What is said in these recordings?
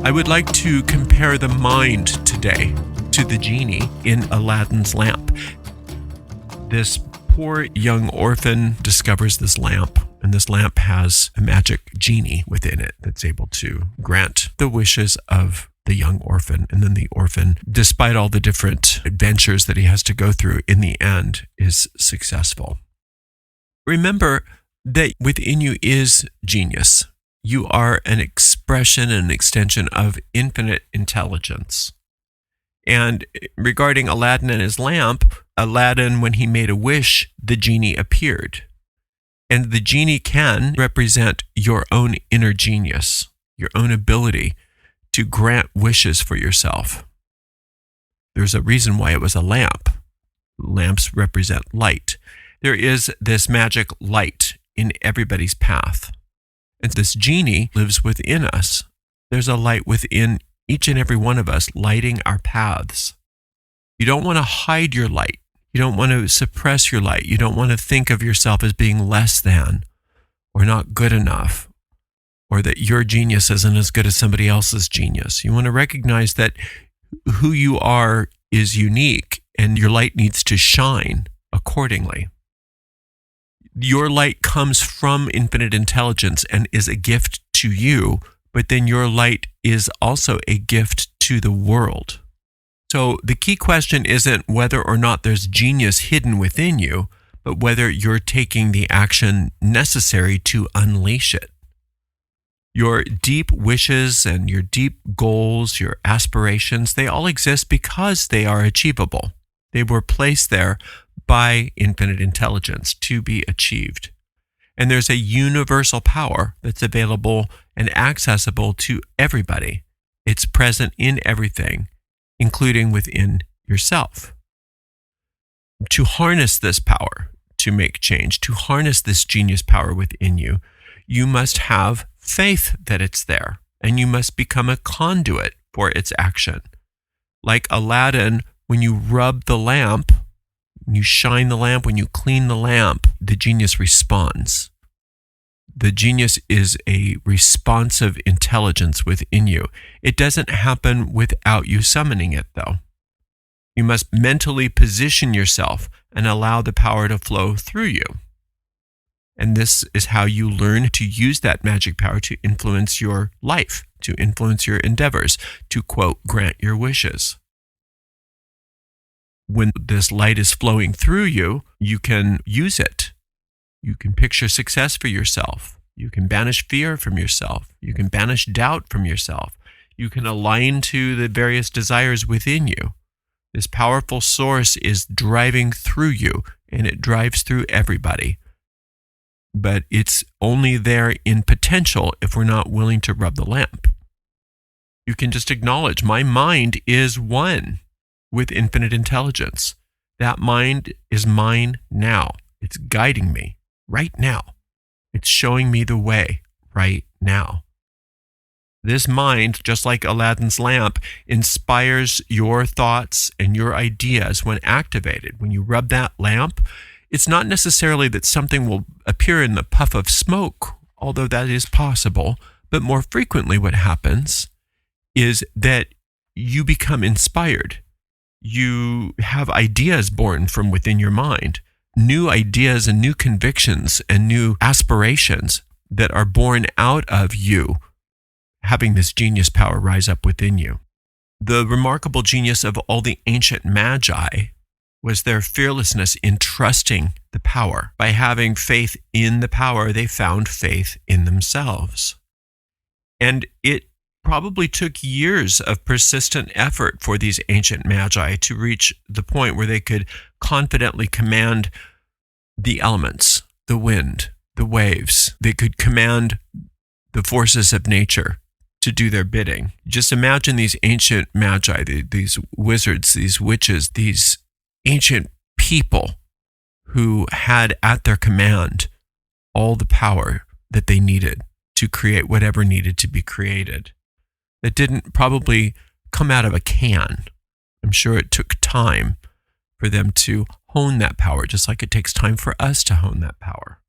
I would like to compare the mind today to the genie in Aladdin's lamp. This poor young orphan discovers this lamp, and this lamp has a magic genie within it that's able to grant the wishes of the young orphan. And then the orphan, despite all the different adventures that he has to go through, in the end is successful. Remember that within you is genius. You are an expression and an extension of infinite intelligence. And regarding Aladdin and his lamp, Aladdin, when he made a wish, the genie appeared. And the genie can represent your own inner genius, your own ability to grant wishes for yourself. There's a reason why it was a lamp. Lamps represent light. There is this magic light in everybody's path. And this genie lives within us. There's a light within each and every one of us lighting our paths. You don't want to hide your light. You don't want to suppress your light. You don't want to think of yourself as being less than or not good enough, or that your genius isn't as good as somebody else's genius. You want to recognize that who you are is unique and your light needs to shine accordingly. Your light comes from infinite intelligence and is a gift to you, but then your light is also a gift to the world. So the key question isn't whether or not there's genius hidden within you, but whether you're taking the action necessary to unleash it. Your deep wishes and your deep goals, your aspirations, they all exist because they are achievable. They were placed there by infinite intelligence to be achieved. And there's a universal power that's available and accessible to everybody. It's present in everything, including within yourself. To harness this power, to make change, to harness this genius power within you, you must have faith that it's there, and you must become a conduit for its action. Like Aladdin, when you rub the lamp, when you shine the lamp, when you clean the lamp, the genius responds. The genius is a responsive intelligence within you. It doesn't happen without you summoning it, though. You must mentally position yourself and allow the power to flow through you. And this is how you learn to use that magic power to influence your life, to influence your endeavors, to, quote, grant your wishes. When this light is flowing through you, you can use it. You can picture success for yourself. You can banish fear from yourself. You can banish doubt from yourself. You can align to the various desires within you. This powerful source is driving through you, and it drives through everybody. But it's only there in potential if we're not willing to rub the lamp. You can just acknowledge, my mind is one with infinite intelligence. That mind is mine now. It's guiding me right now. It's showing me the way right now. This mind, just like Aladdin's lamp, inspires your thoughts and your ideas when activated. When you rub that lamp, it's not necessarily that something will appear in the puff of smoke, although that is possible, but more frequently what happens is that you become inspired. You have ideas born from within your mind, new ideas and new convictions and new aspirations that are born out of you having this genius power rise up within you. The remarkable genius of all the ancient Magi was their fearlessness in trusting the power. By having faith in the power, they found faith in themselves. And it probably took years of persistent effort for these ancient Magi to reach the point where they could confidently command the elements, the wind, the waves. They could command the forces of nature to do their bidding. Just imagine these ancient Magi, these wizards, these witches, these ancient people who had at their command all the power that they needed to create whatever needed to be created. It didn't probably come out of a can. I'm sure it took time for them to hone that power, just like it takes time for us to hone that power.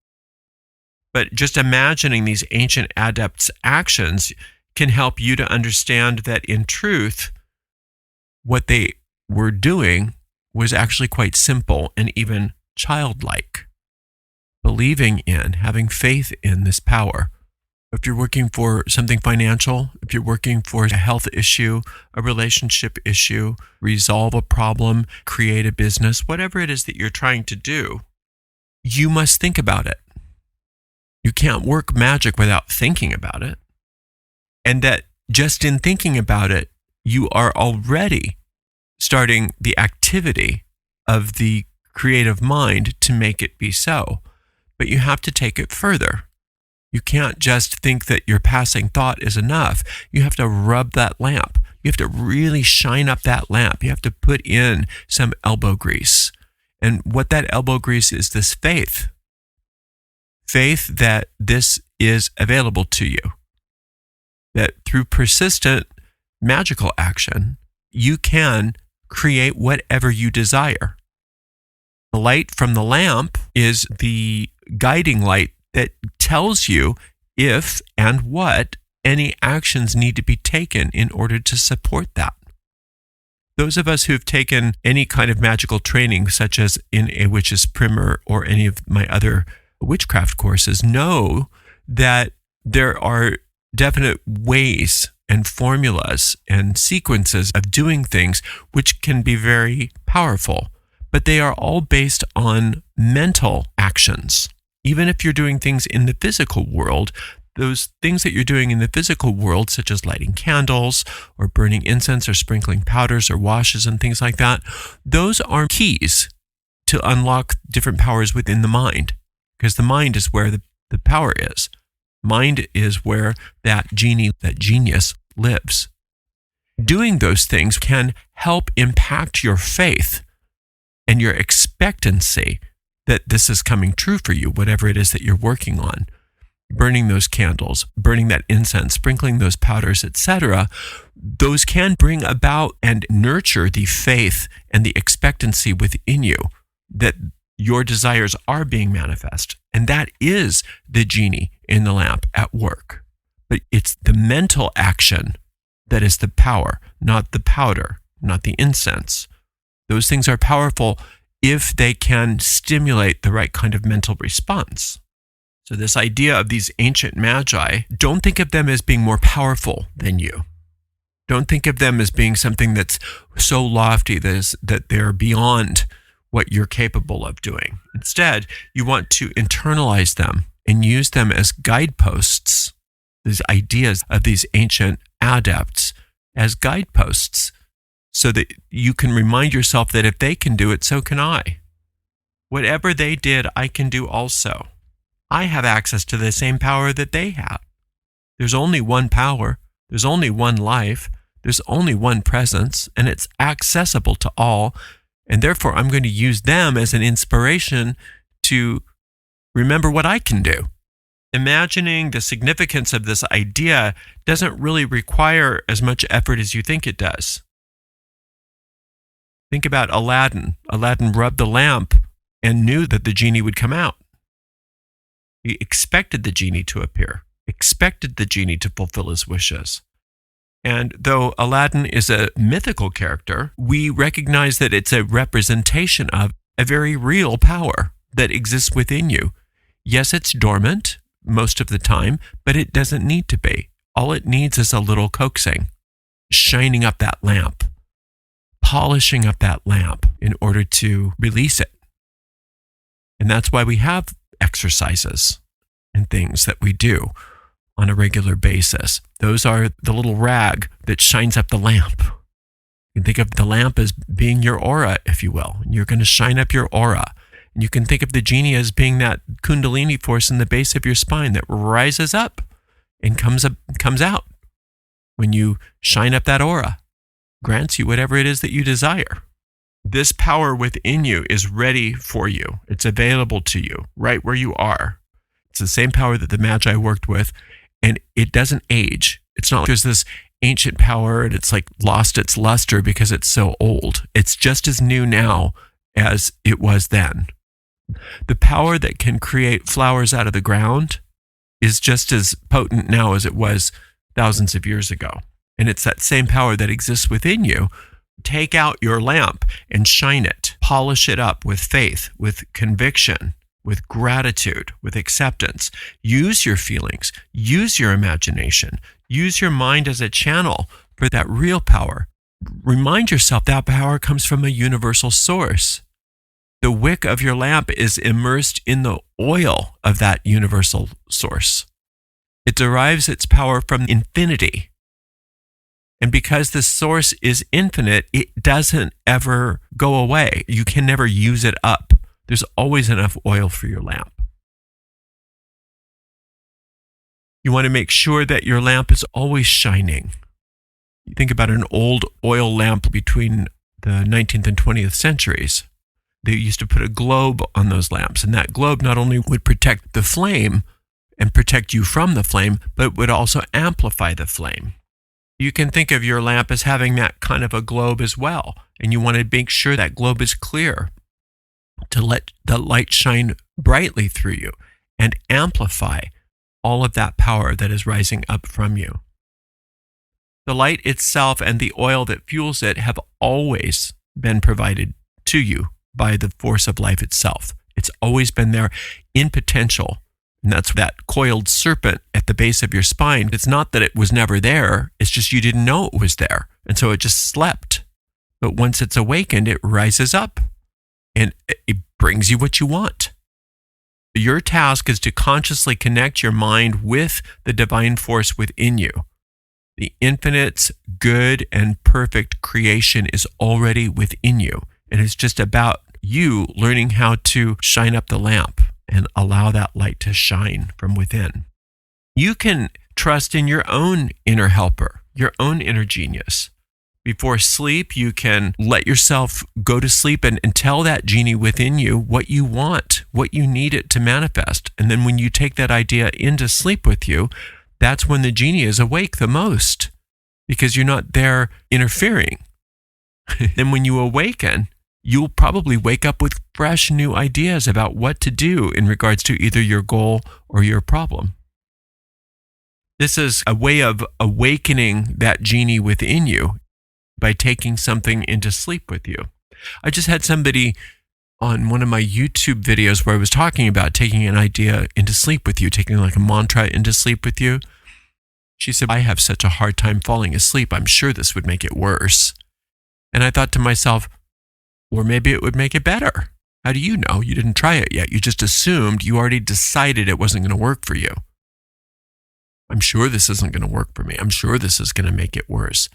But just imagining these ancient adepts' actions, can help you to understand that in truth, what they were doing was actually quite simple and even childlike. Believing in, having faith in this power. If you're working for something financial, if you're working for a health issue, a relationship issue, resolve a problem, create a business, whatever it is that you're trying to do, you must think about it. You can't work magic without thinking about it. And that just in thinking about it, you are already starting the activity of the creative mind to make it be so. But you have to take it further. You can't just think that your passing thought is enough. You have to rub that lamp. You have to really shine up that lamp. You have to put in some elbow grease. And what that elbow grease is this faith. Faith that this is available to you. That through persistent magical action, you can create whatever you desire. The light from the lamp is the guiding light that tells you if and what any actions need to be taken in order to support that. Those of us who've taken any kind of magical training, such as in a witch's primer or any of my other witchcraft courses, know that there are definite ways and formulas and sequences of doing things which can be very powerful, but they are all based on mental actions. Even if you're doing things in the physical world, those things that you're doing in the physical world, such as lighting candles or burning incense or sprinkling powders or washes and things like that, those are keys to unlock different powers within the mind, because the mind is where the power is. Mind is where that genie, that genius lives. Doing those things can help impact your faith and your expectancy that this is coming true for you, whatever it is that you're working on. Burning those candles, burning that incense, sprinkling those powders, etc., those can bring about and nurture the faith and the expectancy within you that your desires are being manifest. And that is the genie in the lamp at work. But it's the mental action that is the power, not the powder, not the incense. Those things are powerful if they can stimulate the right kind of mental response. So this idea of these ancient magi, don't think of them as being more powerful than you. Don't think of them as being something that's so lofty that they're beyond what you're capable of doing. Instead, you want to internalize them and use them as guideposts, these ideas of these ancient adepts as guideposts, so that you can remind yourself that if they can do it, so can I. Whatever they did, I can do also. I have access to the same power that they have. There's only one power. There's only one life. There's only one presence, and it's accessible to all. And therefore, I'm going to use them as an inspiration to remember what I can do. Imagining the significance of this idea doesn't really require as much effort as you think it does. Think about Aladdin. Aladdin rubbed the lamp and knew that the genie would come out. He expected the genie to appear, expected the genie to fulfill his wishes. And though Aladdin is a mythical character, we recognize that it's a representation of a very real power that exists within you. Yes, it's dormant most of the time, but it doesn't need to be. All it needs is a little coaxing, shining up that lamp, polishing up that lamp in order to release it. And that's why we have exercises and things that we do on a regular basis. Those are the little rag that shines up the lamp. You can think of the lamp as being your aura, if you will. You're going to shine up your aura. And you can think of the genie as being that kundalini force in the base of your spine that rises up and comes out when you shine up that aura, grants you whatever it is that you desire. This power within you is ready for you. It's available to you right where you are. It's the same power that the Magi worked with, and it doesn't age. It's not like there's this ancient power and it's like lost its luster because it's so old. It's just as new now as it was then. The power that can create flowers out of the ground is just as potent now as it was thousands of years ago. And it's that same power that exists within you. Take out your lamp and shine it. Polish it up with faith, with conviction, with gratitude, with acceptance. Use your feelings. Use your imagination. Use your mind as a channel for that real power. Remind yourself that power comes from a universal source. The wick of your lamp is immersed in the oil of that universal source. It derives its power from infinity. And because the source is infinite, it doesn't ever go away. You can never use it up. There's always enough oil for your lamp. You want to make sure that your lamp is always shining. You think about an old oil lamp between the 19th and 20th centuries. They used to put a globe on those lamps, and that globe not only would protect the flame and protect you from the flame, but would also amplify the flame. You can think of your lamp as having that kind of a globe as well, and you want to make sure that globe is clear to let the light shine brightly through you and amplify all of that power that is rising up from you. The light itself and the oil that fuels it have always been provided to you by the force of life itself. It's always been there in potential. And that's that coiled serpent at the base of your spine. It's not that it was never there. It's just you didn't know it was there. And so it just slept. But once it's awakened, it rises up and it brings you what you want. Your task is to consciously connect your mind with the divine force within you. The infinite's good and perfect creation is already within you. And it's just about you learning how to shine up the lamp and allow that light to shine from within. You can trust in your own inner helper, your own inner genius. Before sleep, you can let yourself go to sleep and tell that genie within you what you want, what you need it to manifest. And then when you take that idea into sleep with you, that's when the genie is awake the most, because you're not there interfering. And when you awaken, you'll probably wake up with fresh new ideas about what to do in regards to either your goal or your problem. This is a way of awakening that genie within you by taking something into sleep with you. I just had somebody on one of my YouTube videos where I was talking about taking an idea into sleep with you, taking like a mantra into sleep with you. She said, I have such a hard time falling asleep. I'm sure this would make it worse. And I thought to myself, or maybe it would make it better. How do you know? You didn't try it yet. You just assumed, you already decided it wasn't going to work for you. I'm sure this isn't going to work for me. I'm sure this is going to make it worse.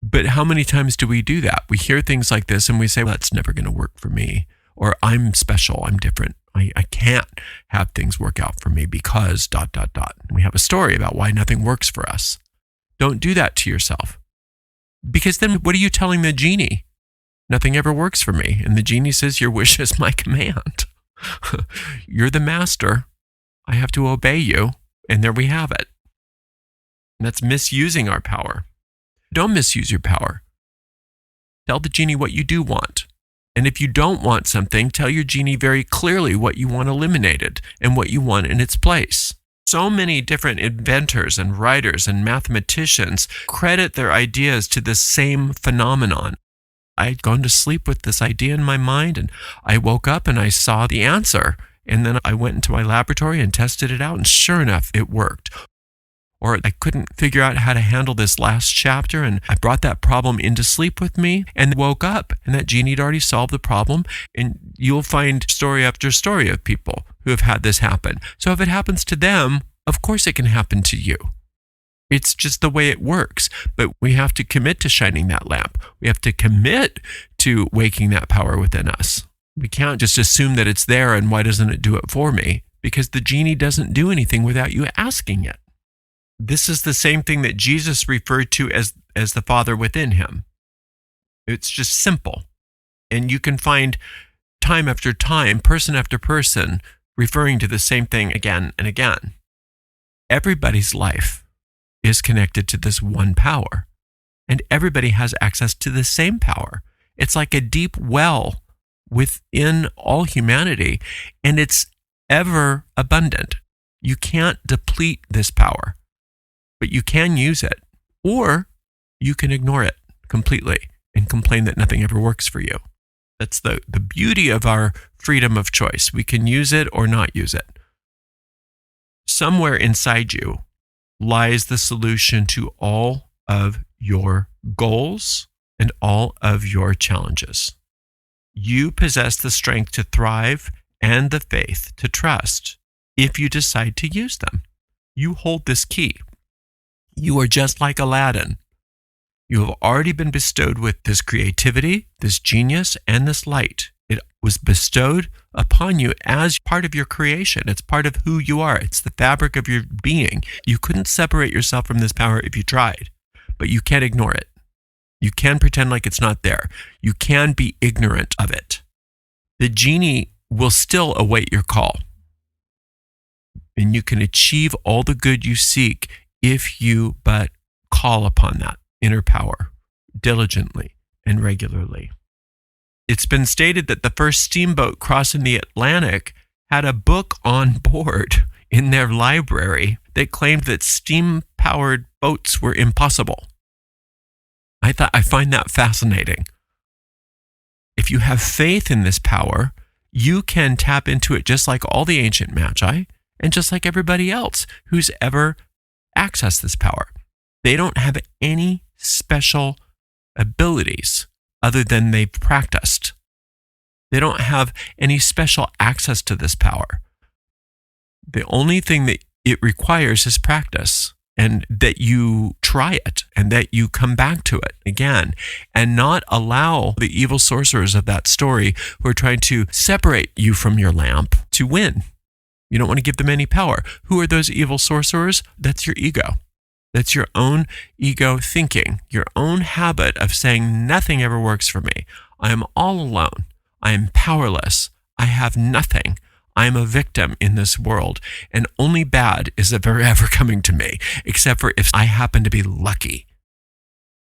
But how many times do we do that? We hear things like this and we say, well, that's never going to work for me. Or I'm special, I'm different. I can't have things work out for me because ... We have a story about why nothing works for us. Don't do that to yourself. Because then what are you telling the genie? Nothing ever works for me. And the genie says, your wish is my command. You're the master. I have to obey you. And there we have it. And that's misusing our power. Don't misuse your power. Tell the genie what you do want. And if you don't want something, tell your genie very clearly what you want eliminated and what you want in its place. So many different inventors and writers and mathematicians credit their ideas to the same phenomenon. I'd gone to sleep with this idea in my mind, and I woke up and I saw the answer. And then I went into my laboratory and tested it out, and sure enough, it worked. Or I couldn't figure out how to handle this last chapter, and I brought that problem into sleep with me and woke up, and that genie had already solved the problem. And you'll find story after story of people who have had this happen. So if it happens to them, of course it can happen to you. It's just the way it works. But we have to commit to shining that lamp. We have to commit to waking that power within us. We can't just assume that it's there and why doesn't it do it for me? Because the genie doesn't do anything without you asking it. This is the same thing that Jesus referred to as the Father within him. It's just simple. And you can find time after time, person after person, referring to the same thing again and again. Everybody's life is connected to this one power, and everybody has access to the same power. It's like a deep well within all humanity, and it's ever abundant. You can't deplete this power. but you can use it, or you can ignore it completely and complain that nothing ever works for you. That's the beauty of our freedom of choice. We can use it or not use it. Somewhere inside you lies the solution to all of your goals and all of your challenges. You possess the strength to thrive and the faith to trust if you decide to use them. You hold this key. You are just like Aladdin. You have already been bestowed with this creativity, this genius, and this light. It was bestowed upon you as part of your creation. It's part of who you are. It's the fabric of your being. You couldn't separate yourself from this power if you tried, but you can't ignore it. You can pretend like it's not there. You can be ignorant of it. The genie will still await your call. And you can achieve all the good you seek if you but call upon that inner power diligently and regularly. It's been stated that the first steamboat crossing the Atlantic had a book on board in their library that claimed that steam-powered boats were impossible. I find that fascinating. If you have faith in this power, you can tap into it just like all the ancient Magi and just like everybody else who's ever accessed this power. They don't have any special abilities other than they've practiced. They don't have any special access to this power. The only thing that it requires is practice, and that you try it and that you come back to it again and not allow the evil sorcerers of that story who are trying to separate you from your lamp to win. You don't want to give them any power. Who are those evil sorcerers? That's your ego. That's your own ego thinking, your own habit of saying nothing ever works for me. I am all alone. I am powerless. I have nothing. I am a victim in this world, and only bad is ever coming to me, except for if I happen to be lucky.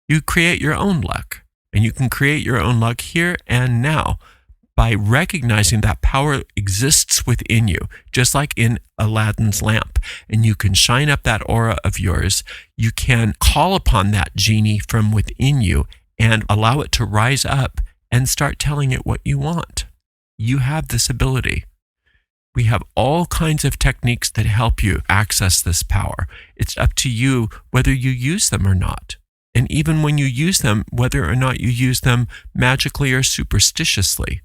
You create your own luck, and you can create your own luck here and now by recognizing that power exists within you, just like in Aladdin's lamp, and you can shine up that aura of yours. You can call upon that genie from within you and allow it to rise up and start telling it what you want. You have this ability. We have all kinds of techniques that help you access this power. It's up to you whether you use them or not. And even when you use them, whether or not you use them magically or superstitiously.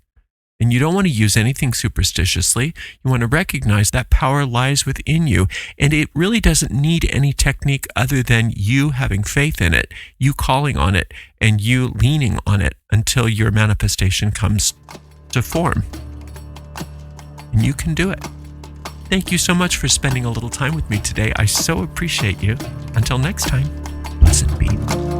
And you don't want to use anything superstitiously. You want to recognize that power lies within you. And it really doesn't need any technique other than you having faith in it, you calling on it, and you leaning on it until your manifestation comes to form. And you can do it. Thank you so much for spending a little time with me today. I so appreciate you. Until next time, blessed be.